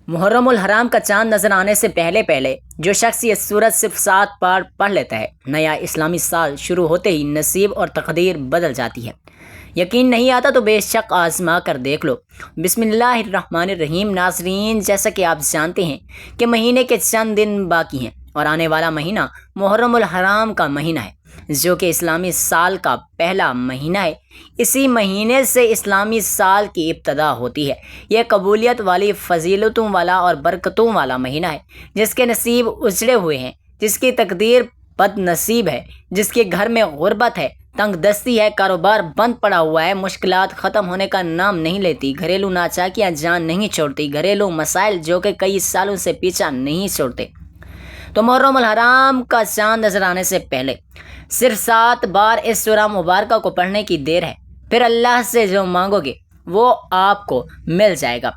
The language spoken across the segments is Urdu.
محرم الحرام کا چاند نظر آنے سے پہلے پہلے جو شخص یہ سورت صرف 7 بار پڑھ لیتا ہے، نیا اسلامی سال شروع ہوتے ہی نصیب اور تقدیر بدل جاتی ہے۔ یقین نہیں آتا تو بے شک آزما کر دیکھ لو۔ بسم اللہ الرحمن الرحیم۔ ناظرین، جیسا کہ آپ جانتے ہیں کہ مہینے کے چند دن باقی ہیں اور آنے والا مہینہ محرم الحرام کا مہینہ ہے، جو کہ اسلامی سال کا پہلا مہینہ ہے۔ اسی مہینے سے اسلامی سال کی ابتدا ہوتی ہے۔ یہ قبولیت والی، فضیلتوں والا اور برکتوں والا مہینہ ہے، جس کے نصیب اجڑے ہوئے ہیں، جس کی تقدیر بد نصیب ہے، جس کے گھر میں غربت ہے، تنگ دستی ہے، کاروبار بند پڑا ہوا ہے، مشکلات ختم ہونے کا نام نہیں لیتی، گھریلو ناچاکیاں جان نہیں چھوڑتی، گھریلو مسائل جو کہ کئی سالوں سے پیچھا نہیں چھوڑتے۔ تو محرم الحرام کا چاند نظر آنے سے پہلے صرف 7 بار اس سورہ مبارکہ کو پڑھنے کی دیر ہے، پھر اللہ سے جو مانگو گے وہ آپ کو مل جائے گا۔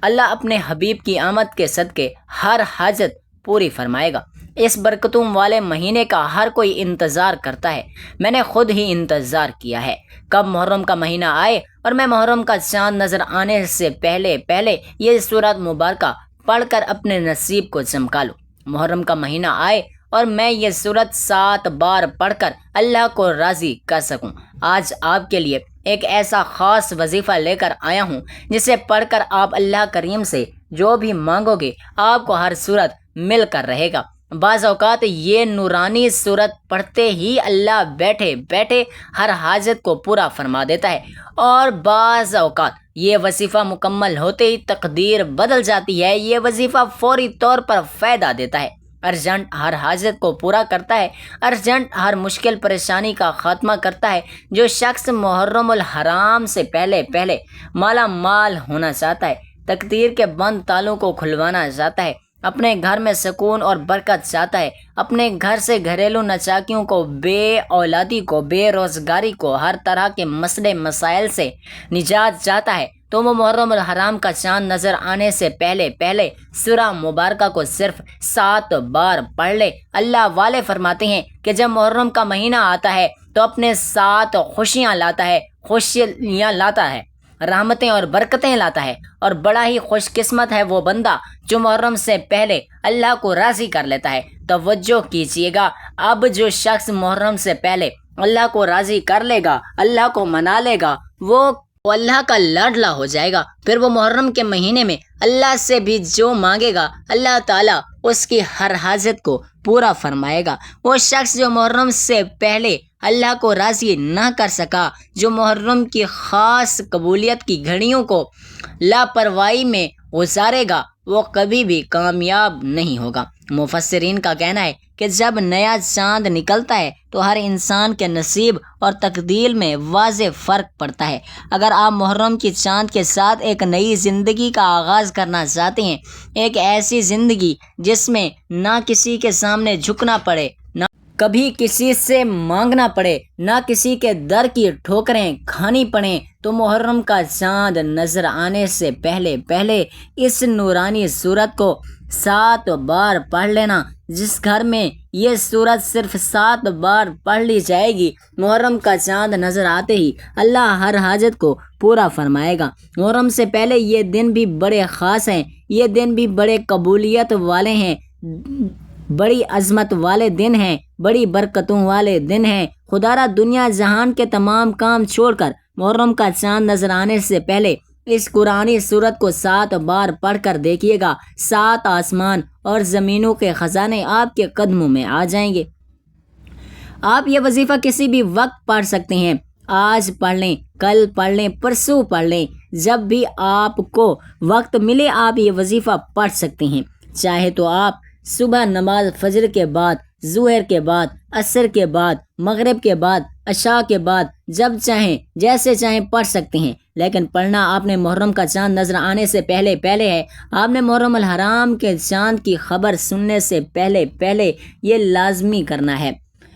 اللہ اپنے حبیب کی آمد کے صدقے ہر حاجت پوری فرمائے گا۔ اس برکتوں والے مہینے کا ہر کوئی انتظار کرتا ہے۔ میں نے خود ہی انتظار کیا ہے کب محرم کا مہینہ آئے اور میں محرم کا چاند نظر آنے سے پہلے پہلے یہ سورۃ مبارکہ پڑھ کر اپنے نصیب کو چمکا لوں۔ محرم کا مہینہ آئے اور میں یہ سورت 7 بار پڑھ کر اللہ کو راضی کر سکوں۔ آج آپ کے لیے ایک ایسا خاص وظیفہ لے کر آیا ہوں جسے پڑھ کر آپ اللہ کریم سے جو بھی مانگو گے آپ کو ہر صورت مل کر رہے گا۔ بعض اوقات یہ نورانی صورت پڑھتے ہی اللہ بیٹھے بیٹھے ہر حاجت کو پورا فرما دیتا ہے، اور بعض اوقات یہ وظیفہ مکمل ہوتے ہی تقدیر بدل جاتی ہے۔ یہ وظیفہ فوری طور پر فائدہ دیتا ہے، ارجنٹ ہر حاجت کو پورا کرتا ہے، ارجنٹ ہر مشکل پریشانی کا خاتمہ کرتا ہے۔ جو شخص محرم الحرام سے پہلے پہلے مالا مال ہونا چاہتا ہے، تقدیر کے بند تالوں کو کھلوانا چاہتا ہے، اپنے گھر میں سکون اور برکت چاہتا ہے، اپنے گھر سے گھریلو نچاکیوں کو، بے اولادی کو، بے روزگاری کو، ہر طرح کے مسئلے مسائل سے نجات چاہتا ہے، تو وہ محرم الحرام کا چاند نظر آنے سے پہلے پہلے سورہ مبارکہ کو صرف 7 بار پڑھ لے۔ اللہ والے فرماتے ہیں کہ جب محرم کا مہینہ آتا ہے تو اپنے ساتھ خوشیاں لاتا ہے، خوشیاں لاتا ہے، رحمتیں اور برکتیں لاتا ہے، اور بڑا ہی خوش قسمت ہے وہ بندہ جو محرم سے پہلے اللہ کو راضی کر لیتا ہے۔ توجہ کیجیے گا، اب جو شخص محرم سے پہلے اللہ کو راضی کر لے گا، اللہ کو منا لے گا، وہ اللہ کا لاڈلا ہو جائے گا۔ پھر وہ محرم کے مہینے میں اللہ سے بھی جو مانگے گا اللہ تعالیٰ اس کی ہر حاجت کو پورا فرمائے گا۔ وہ شخص جو محرم سے پہلے اللہ کو راضی نہ کر سکا، جو محرم کی خاص قبولیت کی گھڑیوں کو لاپرواہی میں گزارے گا، وہ کبھی بھی کامیاب نہیں ہوگا۔ مفسرین کا کہنا ہے کہ جب نیا چاند نکلتا ہے تو ہر انسان کے نصیب اور تقدیر میں واضح فرق پڑتا ہے۔ اگر آپ محرم کی چاند کے ساتھ ایک نئی زندگی کا آغاز کرنا چاہتے ہیں، ایک ایسی زندگی جس میں نہ کسی کے سامنے جھکنا پڑے، نہ کبھی کسی سے مانگنا پڑے، نہ کسی کے در کی ٹھوکریں کھانی پڑیں، تو محرم کا چاند نظر آنے سے پہلے پہلے اس نورانی سورت کو 7 بار پڑھ لینا۔ جس گھر میں یہ سورت صرف 7 بار پڑھ لی جائے گی، محرم کا چاند نظر آتے ہی اللہ ہر حاجت کو پورا فرمائے گا۔ محرم سے پہلے یہ دن بھی بڑے خاص ہیں، یہ دن بھی بڑے قبولیت والے ہیں، بڑی عظمت والے دن ہیں، بڑی برکتوں والے دن ہیں۔ خدا را دنیا جہان کے تمام کام چھوڑ کر محرم کا چاند نظر آنے سے پہلے اس قرآنی سورت کو 7 بار پڑھ کر دیکھیے گا، 7 آسمان اور زمینوں کے خزانے آپ کے قدموں میں آ جائیں گے۔ آپ یہ وظیفہ کسی بھی وقت پڑھ سکتے ہیں، آج پڑھ لیں، کل پڑھ لیں، پرسوں پڑھ لیں، جب بھی آپ کو وقت ملے آپ یہ وظیفہ پڑھ سکتے ہیں۔ چاہے تو آپ صبح نماز فجر کے بعد، ظہر کے بعد، عصر کے بعد، مغرب کے بعد، عشاء کے بعد، جب چاہیں جیسے چاہیں پڑھ سکتے ہیں، لیکن پڑھنا آپ نے محرم کا چاند نظر آنے سے پہلے پہلے ہے۔ آپ نے محرم الحرام کے چاند کی خبر سننے سے پہلے پہلے یہ لازمی کرنا ہے۔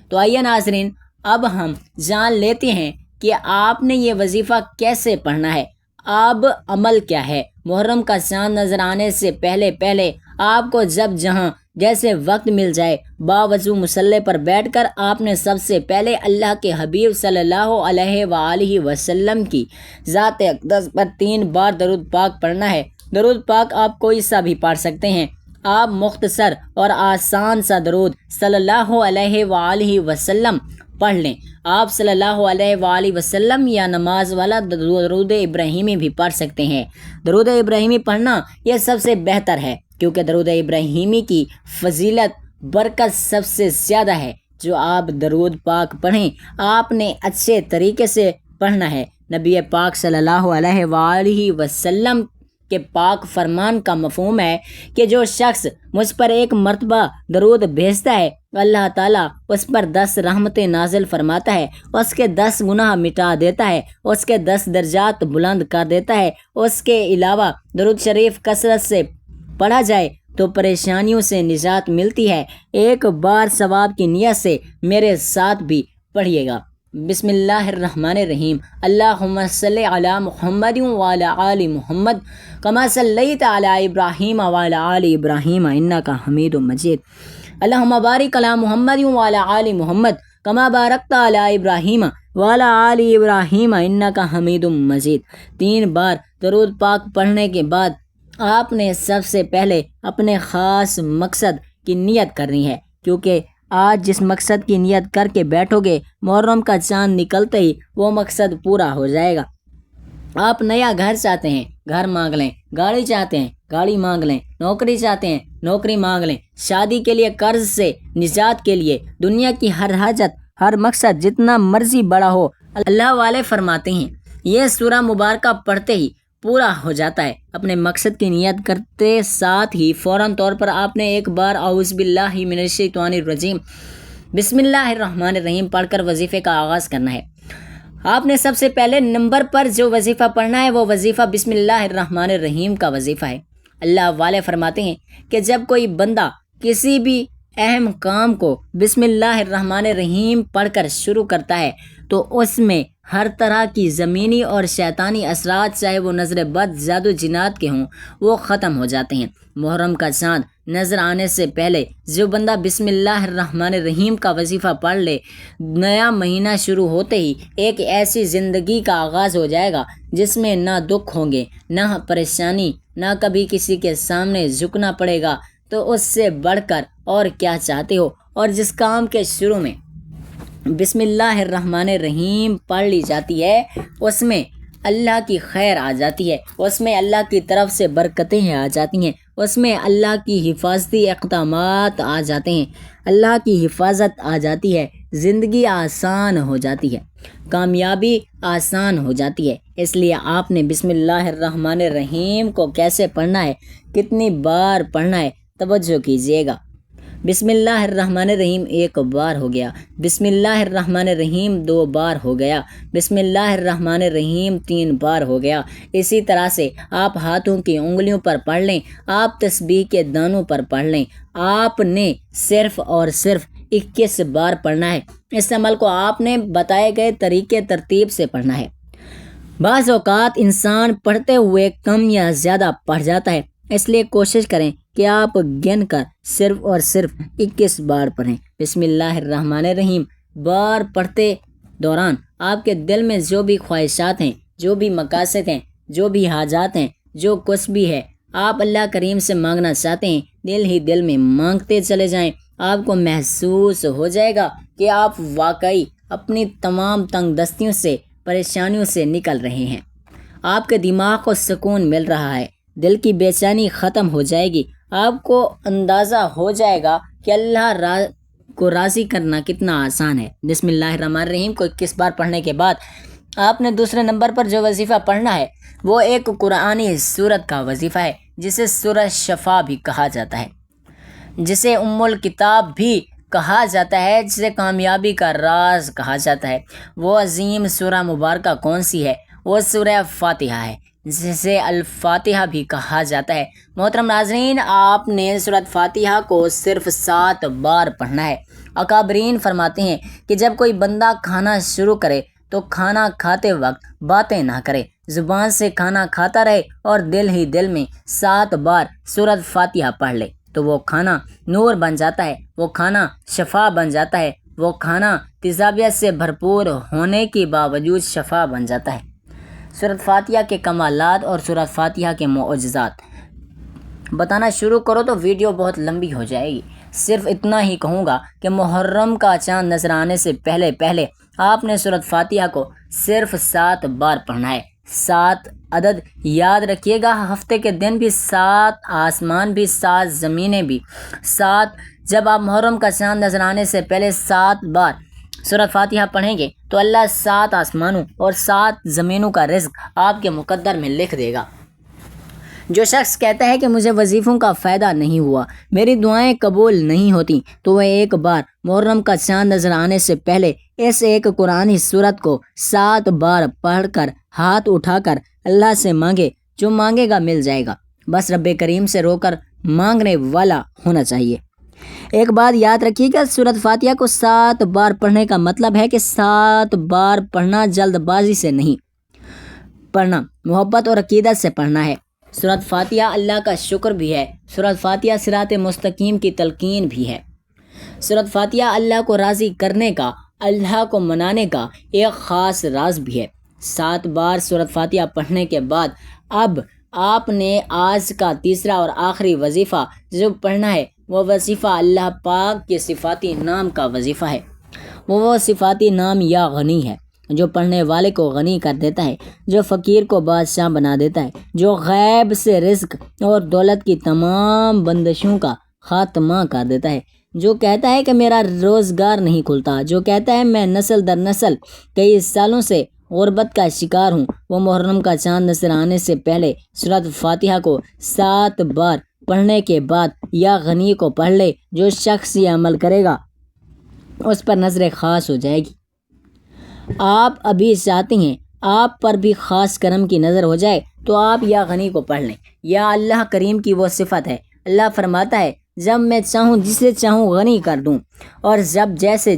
تو آئیے ناظرین، اب ہم جان لیتے ہیں کہ آپ نے یہ وظیفہ کیسے پڑھنا ہے، اب عمل کیا ہے۔ محرم کا چاند نظر آنے سے پہلے پہلے آپ کو جب جہاں جیسے وقت مل جائے، باوضو مصلی پر بیٹھ کر آپ نے سب سے پہلے اللہ کے حبیب صلی اللہ علیہ وآلہ وسلم کی ذات اقدس پر 3 بار درود پاک پڑھنا ہے۔ درود پاک آپ کوئی سا بھی پڑھ سکتے ہیں۔ آپ مختصر اور آسان سا درود صلی اللہ علیہ وآلہ وسلم پڑھ لیں۔ آپ صلی اللہ علیہ وآلہ وسلم یا نماز والا درود ابراہیمی بھی پڑھ سکتے ہیں۔ درود ابراہیمی پڑھنا یہ سب سے بہتر ہے، کیونکہ درود ابراہیمی کی فضیلت برکت سب سے زیادہ ہے۔ جو آپ درود پاک پڑھیں آپ نے اچھے طریقے سے پڑھنا ہے۔ نبی پاک صلی اللہ علیہ وآلہ وسلم کے پاک فرمان کا مفہوم ہے کہ جو شخص مجھ پر ایک مرتبہ درود بھیجتا ہے، اللہ تعالیٰ اس پر 10 رحمتیں نازل فرماتا ہے، اس کے 10 گناہ مٹا دیتا ہے، اس کے 10 درجات بلند کر دیتا ہے۔ اس کے علاوہ درود شریف کثرت سے پڑھا جائے تو پریشانیوں سے نجات ملتی ہے۔ ایک بار ثواب کی نیت سے میرے ساتھ بھی پڑھیے گا۔ بسم اللہ الرحمن الرحیم۔ اللہم صلی علی محمد وعلی آل محمد کما صلیت علی ابراہیم وعلی آل ابراہیم انک حمید مجید۔ اللہم بارک علی محمد وعلی آل محمد کما بارکت علی ابراہیم وعلی آل ابراہیم انک حمید مجید۔ 3 بار درود پاک پڑھنے کے بعد آپ نے سب سے پہلے اپنے خاص مقصد کی نیت کرنی ہے، کیونکہ آج جس مقصد کی نیت کر کے بیٹھو گے محرم کا چاند نکلتے ہی وہ مقصد پورا ہو جائے گا۔ آپ نیا گھر چاہتے ہیں، گھر مانگ لیں۔ گاڑی چاہتے ہیں، گاڑی مانگ لیں۔ نوکری چاہتے ہیں، نوکری مانگ لیں۔ شادی کے لیے قرض سے نجات کے لیے دنیا کی ہر حاجت، ہر مقصد جتنا مرضی بڑا ہو، اللہ والے فرماتے ہیں یہ سورہ مبارکہ پڑھتے ہی پورا ہو جاتا ہے۔ اپنے مقصد کی نیت کرتے ساتھ ہی فوراً طور پر آپ نے ایک بار اعوذ باللہ من الشیطان الرجیم بسم اللہ الرحمن الرحیم پڑھ کر وظیفے کا آغاز کرنا ہے۔ آپ نے سب سے پہلے نمبر پر جو وظیفہ پڑھنا ہے وہ وظیفہ بسم اللہ الرحمن الرحیم کا وظیفہ ہے۔ اللہ والے فرماتے ہیں کہ جب کوئی بندہ کسی بھی اہم کام کو بسم اللہ الرحمن الرحیم پڑھ کر شروع کرتا ہے تو اس میں ہر طرح کی زمینی اور شیطانی اثرات، چاہے وہ نظر بد، جادو جنات کے ہوں، وہ ختم ہو جاتے ہیں۔ محرم کا چاند نظر آنے سے پہلے جو بندہ بسم اللہ الرحمن الرحیم کا وظیفہ پڑھ لے، نیا مہینہ شروع ہوتے ہی ایک ایسی زندگی کا آغاز ہو جائے گا جس میں نہ دکھ ہوں گے، نہ پریشانی، نہ کبھی کسی کے سامنے جھکنا پڑے گا۔ تو اس سے بڑھ کر اور کیا چاہتے ہو؟ اور جس کام کے شروع میں بسم اللہ الرحمن الرحیم پڑھ لی جاتی ہے اس میں اللہ کی خیر آ جاتی ہے، اس میں اللہ کی طرف سے برکتیں آ جاتی ہیں، اس میں اللہ کی حفاظتی اقدامات آ جاتے ہیں، اللہ کی حفاظت آ جاتی ہے، زندگی آسان ہو جاتی ہے، کامیابی آسان ہو جاتی ہے۔ اس لیے آپ نے بسم اللہ الرحمن الرحیم کو کیسے پڑھنا ہے، کتنی بار پڑھنا ہے، توجہ کیجیے گا۔ بسم اللہ الرحمن الرحیم 1 بار ہو گیا، بسم اللہ الرحمن الرحیم 2 بار ہو گیا، بسم اللہ الرحمن الرحیم 3 بار ہو گیا۔ اسی طرح سے آپ ہاتھوں کی انگلیوں پر پڑھ لیں، آپ تسبیح کے دانوں پر پڑھ لیں۔ آپ نے صرف اور صرف 21 بار پڑھنا ہے۔ اس عمل کو آپ نے بتائے گئے طریقے ترتیب سے پڑھنا ہے۔ بعض اوقات انسان پڑھتے ہوئے کم یا زیادہ پڑھ جاتا ہے، اس لیے کوشش کریں کہ آپ گن کر صرف اور صرف 21 بار پڑھیں۔ بسم اللہ الرحمن الرحیم بار پڑھتے دوران آپ کے دل میں جو بھی خواہشات ہیں، جو بھی مقاصد ہیں، جو بھی حاجات ہیں، جو کچھ بھی ہے آپ اللہ کریم سے مانگنا چاہتے ہیں، دل ہی دل میں مانگتے چلے جائیں۔ آپ کو محسوس ہو جائے گا کہ آپ واقعی اپنی تمام تنگ دستیوں سے، پریشانیوں سے نکل رہے ہیں۔ آپ کے دماغ کو سکون مل رہا ہے، دل کی بے چینی ختم ہو جائے گی۔ آپ کو اندازہ ہو جائے گا کہ اللہ کو راضی کرنا کتنا آسان ہے۔ بسم اللہ الرحمن الرحیم کو 21 بار پڑھنے کے بعد آپ نے دوسرے نمبر پر جو وظیفہ پڑھنا ہے وہ ایک قرآنی سورت کا وظیفہ ہے، جسے سورہ شفا بھی کہا جاتا ہے، جسے ام الکتاب بھی کہا جاتا ہے، جسے کامیابی کا راز کہا جاتا ہے۔ وہ عظیم سورہ مبارکہ کون سی ہے؟ وہ سورہ فاتحہ ہے، جسے الفاتحہ بھی کہا جاتا ہے۔ محترم ناظرین، آپ نے سورۃ فاتحہ کو صرف 7 بار پڑھنا ہے۔ اکابرین فرماتے ہیں کہ جب کوئی بندہ کھانا شروع کرے تو کھانا کھاتے وقت باتیں نہ کرے، زبان سے کھانا کھاتا رہے اور دل ہی دل میں 7 بار سورۃ فاتحہ پڑھ لے تو وہ کھانا نور بن جاتا ہے، وہ کھانا شفا بن جاتا ہے، وہ کھانا تیزابیت سے بھرپور ہونے کے باوجود شفا بن جاتا ہے۔ سورۃ فاتحہ کے کمالات اور سورۃ فاتحہ کے معجزات بتانا شروع کرو تو ویڈیو بہت لمبی ہو جائے گی۔ صرف اتنا ہی کہوں گا کہ محرم کا چاند نظر آنے سے پہلے آپ نے سورۃ فاتحہ کو صرف 7 بار پڑھنا ہے۔ 7 عدد یاد رکھیے گا، ہفتے کے دن بھی 7، آسمان بھی 7، زمینیں بھی 7۔ جب آپ محرم کا چاند نظر آنے سے پہلے 7 بار سورۃ فاتحہ پڑھیں گے تو اللہ 7 آسمانوں اور 7 زمینوں کا رزق آپ کے مقدر میں لکھ دے گا۔ جو شخص کہتا ہے کہ مجھے وظیفوں کا فائدہ نہیں ہوا، میری دعائیں قبول نہیں ہوتی، تو وہ ایک بار محرم کا چاند نظر آنے سے پہلے اس ایک قرآنی سورت کو 7 بار پڑھ کر ہاتھ اٹھا کر اللہ سے مانگے، جو مانگے گا مل جائے گا۔ بس رب کریم سے رو کر مانگنے والا ہونا چاہیے۔ ایک بات یاد رکھیے گا، سورۃ فاتحہ کو 7 بار پڑھنے کا مطلب ہے کہ 7 بار پڑھنا، جلد بازی سے نہیں پڑھنا، محبت اور عقیدت سے پڑھنا ہے۔ سورۃ فاتحہ اللہ کا شکر بھی ہے، سورۃ فاتحہ صراط مستقیم کی تلقین بھی ہے۔ سورۃ فاتحہ اللہ کو راضی کرنے کا، اللہ کو منانے کا ایک خاص راز بھی ہے۔ 7 بار سورۃ فاتحہ پڑھنے کے بعد اب آپ نے آج کا تیسرا اور آخری وظیفہ جو پڑھنا ہے، وہ وظیفہ اللہ پاک کے صفاتی نام کا وظیفہ ہے۔ وہ صفاتی نام یا غنی ہے، جو پڑھنے والے کو غنی کر دیتا ہے، جو فقیر کو بادشاہ بنا دیتا ہے، جو غیب سے رزق اور دولت کی تمام بندشوں کا خاتمہ کر دیتا ہے، جو کہتا ہے کہ میرا روزگار نہیں کھلتا، جو کہتا ہے میں نسل در نسل کئی سالوں سے غربت کا شکار ہوں، وہ محرم کا چاند نظر آنے سے پہلے سورۃ فاتحہ کو 7 بار پڑھنے کے بعد یا غنی کو پڑھ لے۔ جو شخص یہ عمل کرے گا اس پر نظر خاص ہو جائے گی۔ آپ ابھی چاہتے ہیں آپ پر بھی خاص کرم کی نظر ہو جائے تو آپ یا غنی کو پڑھ لیں۔ یا اللہ کریم کی وہ صفت ہے، اللہ فرماتا ہے جب میں چاہوں جسے چاہوں غنی کر دوں اور جب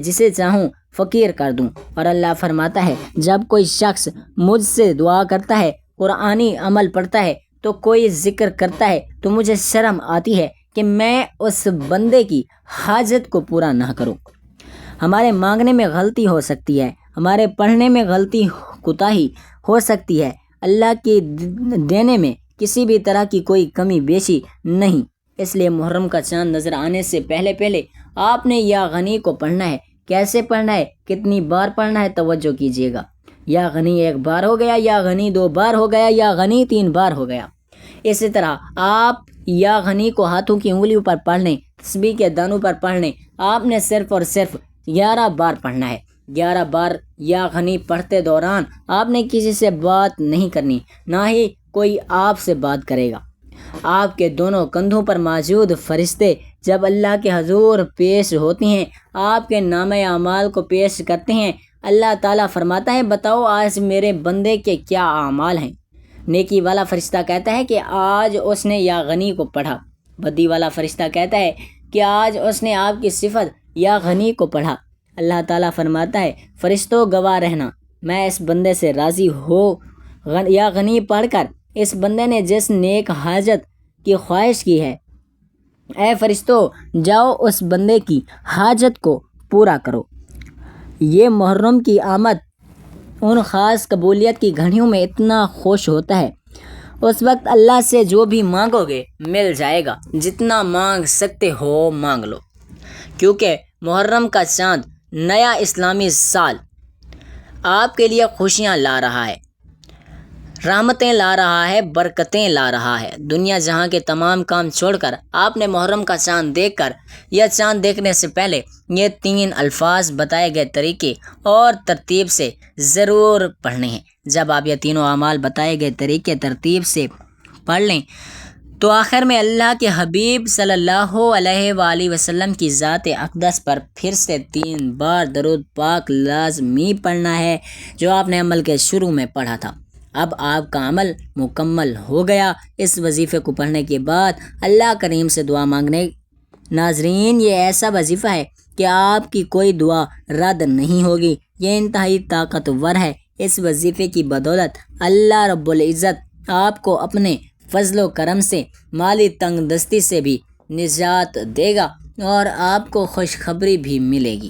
جسے چاہوں فقیر کر دوں۔ اور اللہ فرماتا ہے جب کوئی شخص مجھ سے دعا کرتا ہے، قرآنی عمل پڑھتا ہے، تو کوئی ذکر کرتا ہے، تو مجھے شرم آتی ہے کہ میں اس بندے کی حاجت کو پورا نہ کروں۔ ہمارے مانگنے میں غلطی ہو سکتی ہے، ہمارے پڑھنے میں غلطی کوتاہی ہو سکتی ہے، اللہ کے دینے میں کسی بھی طرح کی کوئی کمی بیشی نہیں۔ اس لیے محرم کا چاند نظر آنے سے پہلے آپ نے یا غنی کو پڑھنا ہے۔ کیسے پڑھنا ہے، کتنی بار پڑھنا ہے، توجہ کیجیے گا۔ یا غنی 1 بار ہو گیا، یا غنی 2 بار ہو گیا، یا غنی 3 بار ہو گیا۔ اسی طرح آپ یا غنی کو ہاتھوں کی انگلیوں پر پڑھ لیں، تسبیح کے دانوں پر پڑھ لیں۔ آپ نے صرف اور صرف 11 بار پڑھنا ہے۔ 11 بار یا غنی پڑھتے دوران آپ نے کسی سے بات نہیں کرنی، نہ ہی کوئی آپ سے بات کرے گا۔ آپ کے دونوں کندھوں پر موجود فرشتے جب اللہ کے حضور پیش ہوتے ہیں، آپ کے نامہ اعمال کو پیش کرتے ہیں، اللہ تعالیٰ فرماتا ہے بتاؤ آج میرے بندے کے کیا اعمال ہیں۔ نیکی والا فرشتہ کہتا ہے کہ آج اس نے یا غنی کو پڑھا۔ بدی والا فرشتہ کہتا ہے کہ آج اس نے آپ کی صفت یا غنی کو پڑھا۔ اللہ تعالیٰ فرماتا ہے فرشتوں گواہ رہنا، میں اس بندے سے راضی ہو۔ یا غنی پڑھ کر اس بندے نے جس نیک حاجت کی خواہش کی ہے، اے فرشتوں جاؤ اس بندے کی حاجت کو پورا کرو۔ یہ محرم کی آمد ان خاص قبولیت کی گھڑیوں میں اتنا خوش ہوتا ہے، اس وقت اللہ سے جو بھی مانگو گے مل جائے گا، جتنا مانگ سکتے ہو مانگ لو، کیونکہ محرم کا چاند نیا اسلامی سال آپ کے لیے خوشیاں لا رہا ہے، رحمتیں لا رہا ہے، برکتیں لا رہا ہے۔ دنیا جہاں کے تمام کام چھوڑ کر آپ نے محرم کا چاند دیکھ کر یا چاند دیکھنے سے پہلے یہ 3 الفاظ بتائے گئے طریقے اور ترتیب سے ضرور پڑھنے ہیں۔ جب آپ یہ تینوں اعمال بتائے گئے طریقے ترتیب سے پڑھ لیں تو آخر میں اللہ کے حبیب صلی اللہ علیہ وآلہ وسلم کی ذات اقدس پر پھر سے 3 بار درود پاک لازمی پڑھنا ہے، جو آپ نے عمل کے شروع میں پڑھا تھا۔ اب آپ کا عمل مکمل ہو گیا۔ اس وظیفے کو پڑھنے کے بعد اللہ کریم سے دعا مانگنے۔ ناظرین، یہ ایسا وظیفہ ہے کہ آپ کی کوئی دعا رد نہیں ہوگی، یہ انتہائی طاقتور ہے۔ اس وظیفے کی بدولت اللہ رب العزت آپ کو اپنے فضل و کرم سے مالی تنگ دستی سے بھی نجات دے گا اور آپ کو خوشخبری بھی ملے گی۔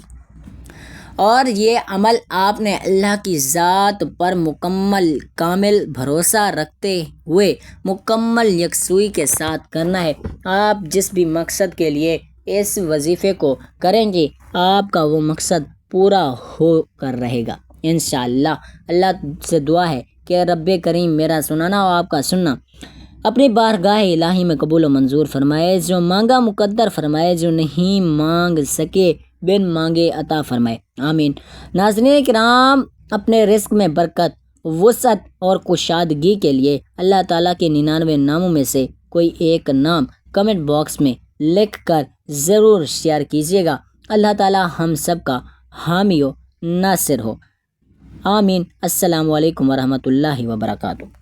اور یہ عمل آپ نے اللہ کی ذات پر مکمل کامل بھروسہ رکھتے ہوئے مکمل یکسوئی کے ساتھ کرنا ہے۔ آپ جس بھی مقصد کے لیے اس وظیفے کو کریں گے آپ کا وہ مقصد پورا ہو کر رہے گا انشاءاللہ۔ اللہ سے دعا ہے کہ رب کریم میرا سنانا اور آپ کا سننا اپنی بارگاہ الہی میں قبول و منظور فرمائے، جو مانگا مقدر فرمائے، جو نہیں مانگ سکے بن مانگے عطا فرمائے، آمین۔ ناظرین کرام، اپنے رزق میں برکت، وسعت اور کشادگی کے لیے اللہ تعالیٰ کے 99 ناموں میں سے کوئی ایک نام کمنٹ باکس میں لکھ کر ضرور شیئر کیجیے گا۔ اللہ تعالیٰ ہم سب کا حامی و ناصر ہو، آمین۔ السلام علیکم ورحمۃ اللہ وبرکاتہ۔